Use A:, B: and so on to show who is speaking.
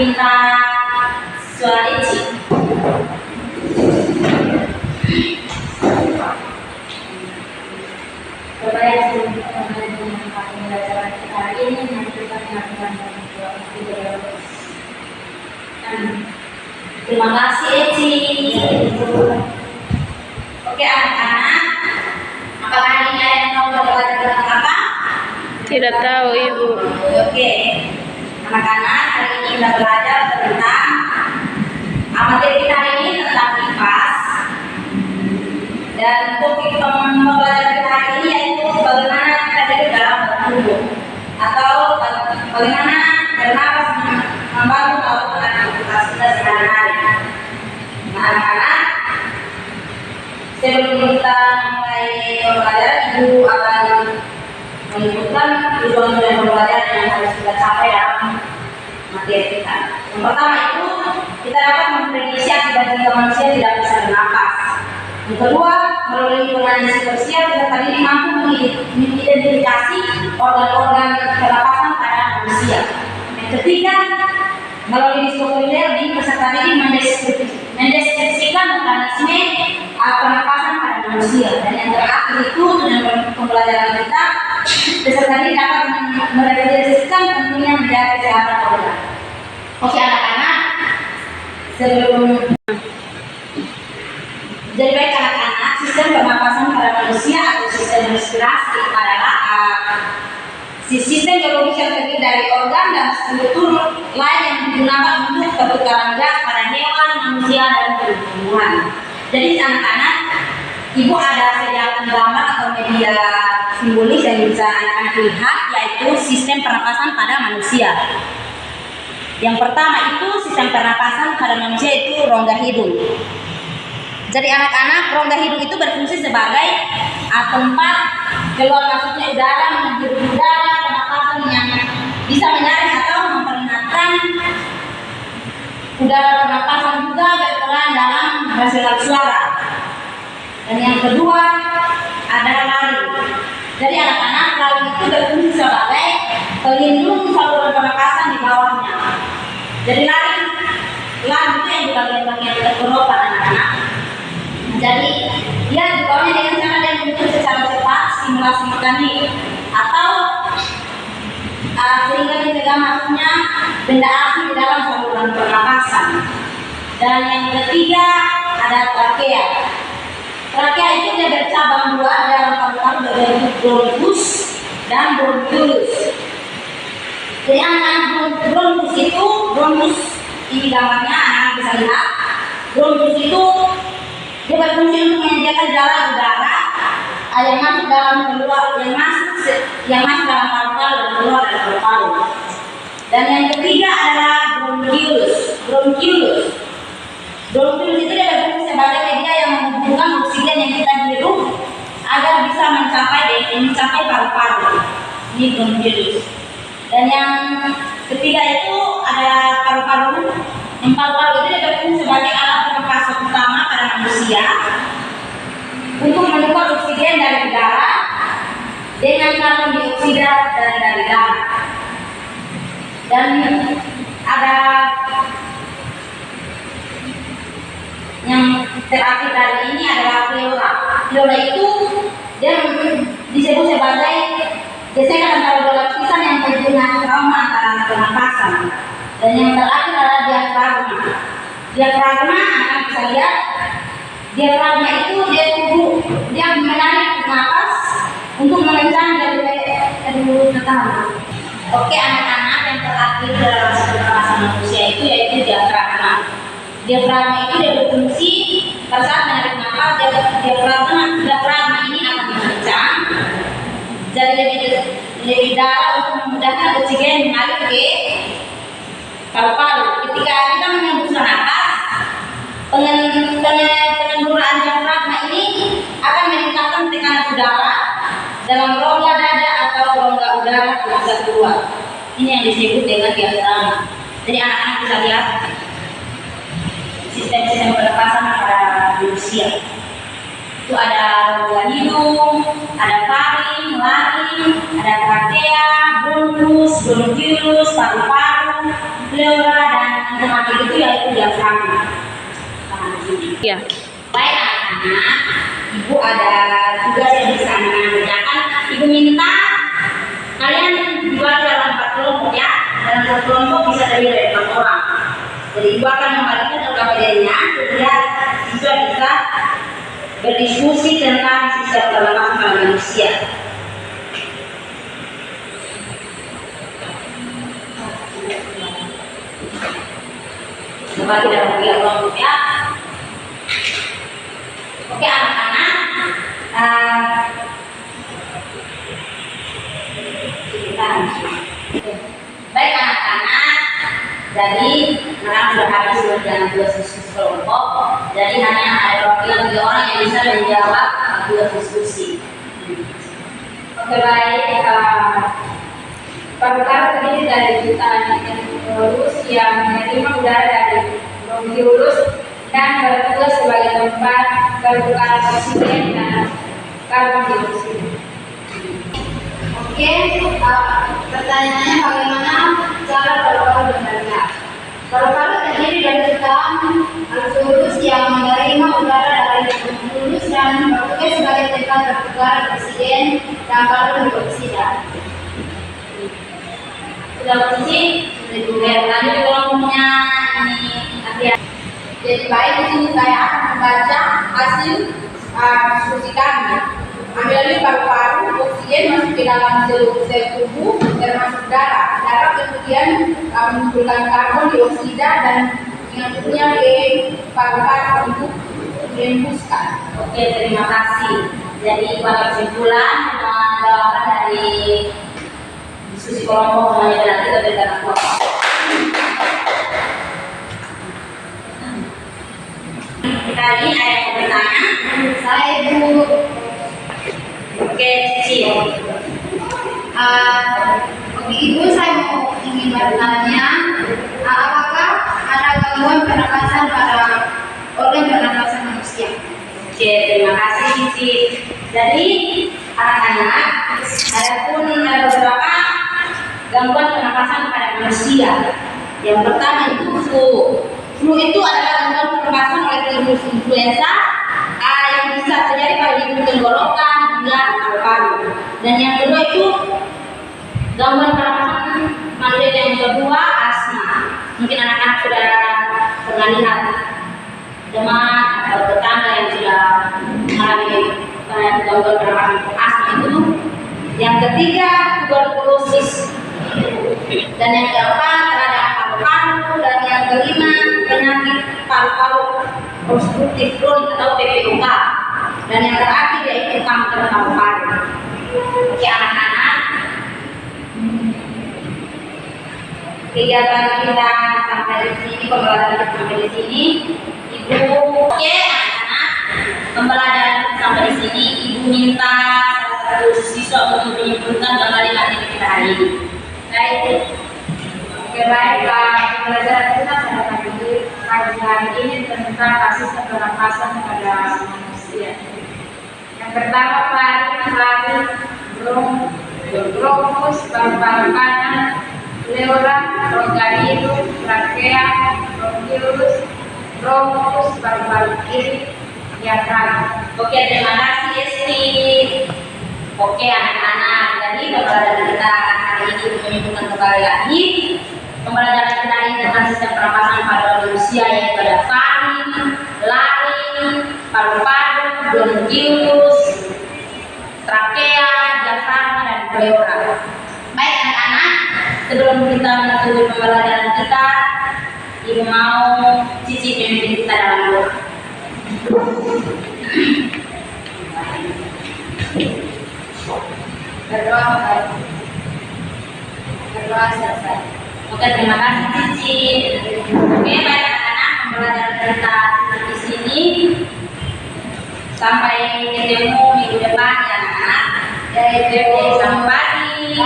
A: minta suara Eci. Coba ya sebelum kita mulai dengan pembelajaran kita hari ini, nanti kita melakukan video. Terima kasih Eci. Oke anak-anak, apakah hari ini ada yang tahu belajar tentang apa?
B: Tidak tahu Ibu.
A: Oke, anak-anak, hari ini kita belajar tentang materi kita hari ini tentang kipas. Dan topik pembelajaran kita hari ini yaitu bagaimana kita hidup dalam bertubuh atau bagaimana bernapas membantu melakukan aktivitas kita sehari-hari. Nah, anak-anak, sebelum kita mulai belajar, Ibu akan menyebutkan tujuan-tujuan pembelajaran yang harus kita capai dalam materi kita. Yang pertama itu kita dapat memprediksi akibat jika manusia tidak bisa bernapas. Yang kedua, melalui penganalisis sosial kita tadi mampu mengidentifikasi organ-organ pernapasan pada manusia. Yang ketiga, melalui diskusi learning peserta didik mendeskripsikan mekanisme pernapasan pada manusia. Dan yang terakhir itu dengan pembelajaran kita, peserta didik dapat merefleksikan pentingnya menjaga kesehatan organ. Oke anak-anak, jadi baik anak-anak, sistem pernapasan pada manusia atau sistem respirasi adalah sistem biologis yang terdiri dari organ dan struktur lain yang digunakan untuk pertukaran gas pada hewan, manusia, dan tumbuhan. Jadi anak-anak, Ibu ada sediakan gambar atau media simbolis yang bisa anak-anak lihat, yaitu sistem pernapasan pada manusia. Yang pertama itu sistem pernapasan pada manusia itu rongga hidung. Jadi anak-anak, rongga hidung itu berfungsi sebagai tempat keluar masuknya udara, menghirup udara, pernapasan yang bisa menyaring atau memperingatkan udara pernapasan juga berperan dalam menghasilkan suara. Dan yang kedua adalah lari. Jadi anak-anak, lari itu berfungsi sebagai pelindung saluran pernapasan di bawahnya. Jadi lari itu yang di bagian-bagian tenggorokan anak-anak. Jadi dia dibawanya dengan cara dia menutup secara cepat stimulasi mekanik atau sehingga mencegah masuknya benda asing di dalam saluran pernapasan. Dan yang ketiga ada trakea. Trakea itu dia bercabang dua dalam paru-paru berbentuk bronkus dan bronchus. Jadi anak-anak bronkus itu, bronkus ini gambarnya anak bisa lihat. Bronkus itu dia berfungsi untuk menyediakan jalan udara yang masuk dalam keluar, yang masuk dalam paru-paru dan keluar dari paru-paru. Dan yang ketiga adalah bronchiolus. Bronchiolus itu dia berfungsi sebagai media yang menghubungkan oksigen yang kita hirup agar bisa mencapai paru-paru. Ini bronchiolus. Dan yang ketiga itu ada paru-paru. Yang paru-paru itu dia berfungsi sebagai alat pernapasan utama pada manusia untuk menukar oksigen dari udara dengan karbon dioksida dan dari darah. Dan ada yang terakhir dari ini adalah pleura. Pleura itu dia disebut sebagai gesekan antara dua lapisan yang terjadi dengan trauma antara pernapasan. Dan yang terakhir adalah diafragma. Diafragma akan bisa lihat, diafragma itu dia menarik napas untuk mengencang dari mulut ke dalam. Oke anak-anak, yang terakhir dalam pernapasan manusia itu yaitu diafragma. Diafragma itu dia berfungsi pada saat menarik napas. Diafragma ini akan mengencang, jadi lebih darah untuk memudahkan oksigen mengalir ke paru-paru. Ketika kita menghembuskan napas, pengenduran diafragma ini akan meningkatkan tekanan udara dalam rongga dada atau rongga udara yang bisa keluar. Ini yang disebut dengan diafragma. Jadi anak-anak bisa lihat sistem-sistem pernapasan pada manusia. Itu ada rongga hidung, ada faring, laring, ada trakea, bronkus, bronchiolus, paru-paru, pleura, dan semakin itu yaitu diafragma. Nah, di sini.
B: Ya.
A: Baik anak-anak, ibu ada tugas yang bisa anak-anak kerjakan. Ibu minta kalian dibagi dalam 4 kelompok ya. Dalam satu kelompok bisa terdiri dari 4 orang. Jadi ibu akan membagikan tugas kerjanya supaya siswa bisa berdiskusi tentang sisa perlengkapan pada manusia. Bagi dalam 3 kelompok ya. Oke anak-anak, baik anak-anak, jadi anak sudah habis dengan 2 diskusi kelompok. Jadi hanya ada perwakilan 3 orang yang bisa menjawab 2 diskusi.
B: Oke baik, paru-paru terdiri dari jutaan virus yang menerima udara dari bronkiolus dan bertugas sebagai tempat pertukaran oksigen dan karbon dioksida.
C: Oke, pertanyaannya bagaimana cara paru-paru bekerja? Paru-paru terdiri dari jutaan virus yang menerima udara dari bronkiolus dan bertugas sebagai tempat pertukaran oksigen dan karbon dioksida.
A: Sudah posisi, lanjut kelompoknya ini nanti.
C: Jadi baik, di sini saya akan membaca hasil diskusi kami. Ambil paru-paru, oksigen masuk ke dalam sel tubuh termasuk darah. Darah kemudian mengumpulkan karbon dioksida dan mengangkutnya ke paru-paru untuk dihembuskan.
A: Oke, terima kasih. Jadi pada kesimpulan jawaban dari diskusi kelompok semuanya nanti kita kelompok. Kali ada yang bertanya?
C: Saya Bu.
A: Oke, Cici.
C: Oke, Ibu, saya ingin bertanya, apakah ada gangguan pernapasan pada organ pernapasan manusia?
A: Oke, terima kasih Cici. Jadi anak-anak, ada beberapa gangguan pernapasan pada manusia. Yang pertama itu flu. Flu itu adalah gangguan pernapasan oleh virus influenza yang bisa terjadi pada hidung tenggorokan hingga paru-paru. Dan yang kedua itu gangguan pernapasan manusia yang kedua asma. Mungkin anak-anak sudah pernah lihat teman atau tetangga yang sudah mengalami gangguan pernapasan asma itu. Yang ketiga tuberkulosis. Dan yang keempat radang paru-paru, dan yang kelima penyakit paru-paru obstruktif kronik atau PPOK, dan yang terakhir yaitu kanker paru-paru. Oke anak-anak, kegiatan kita sampai di sini, pembelajaran kita sampai di sini. Ibu, oke anak-anak, pembelajaran kita sampai di sini. Ibu minta salah satu siswa untuk menyimpulkan kalimat kita hari ini. Baik.
B: Oke baik, pembelajaran kita pada pagi hari ini tentang kasus pernapasan pada manusia. Yang pertama paru-paru, bronkus, paru-paru kanan, pleura, rongga hidung, trakea, bronkiolus, bronkus, paru-paru kiri, diafragma.
A: Oke, terima kasih Esti. Oke anak-anak, jadi pembelajaran kita hari ini menunjukkan kembali lagi pembelajaran kita hari ini tentang sistem pernapasan pada manusia yaitu ada faring, laring, paru-paru, bronkiolus, trakea, diafragma dan pleura. Baik anak-anak, sebelum kita menutup pembelajaran kita, Ibu mau Cici pimpin kita dalam doa.
C: Berdoa selesai.
A: Oke, terima kasih Cici. Oke, baik anak-anak, pembelajaran kita di sini. Sampai ketemu minggu depan ya anak-anak. Dari selamat pagi.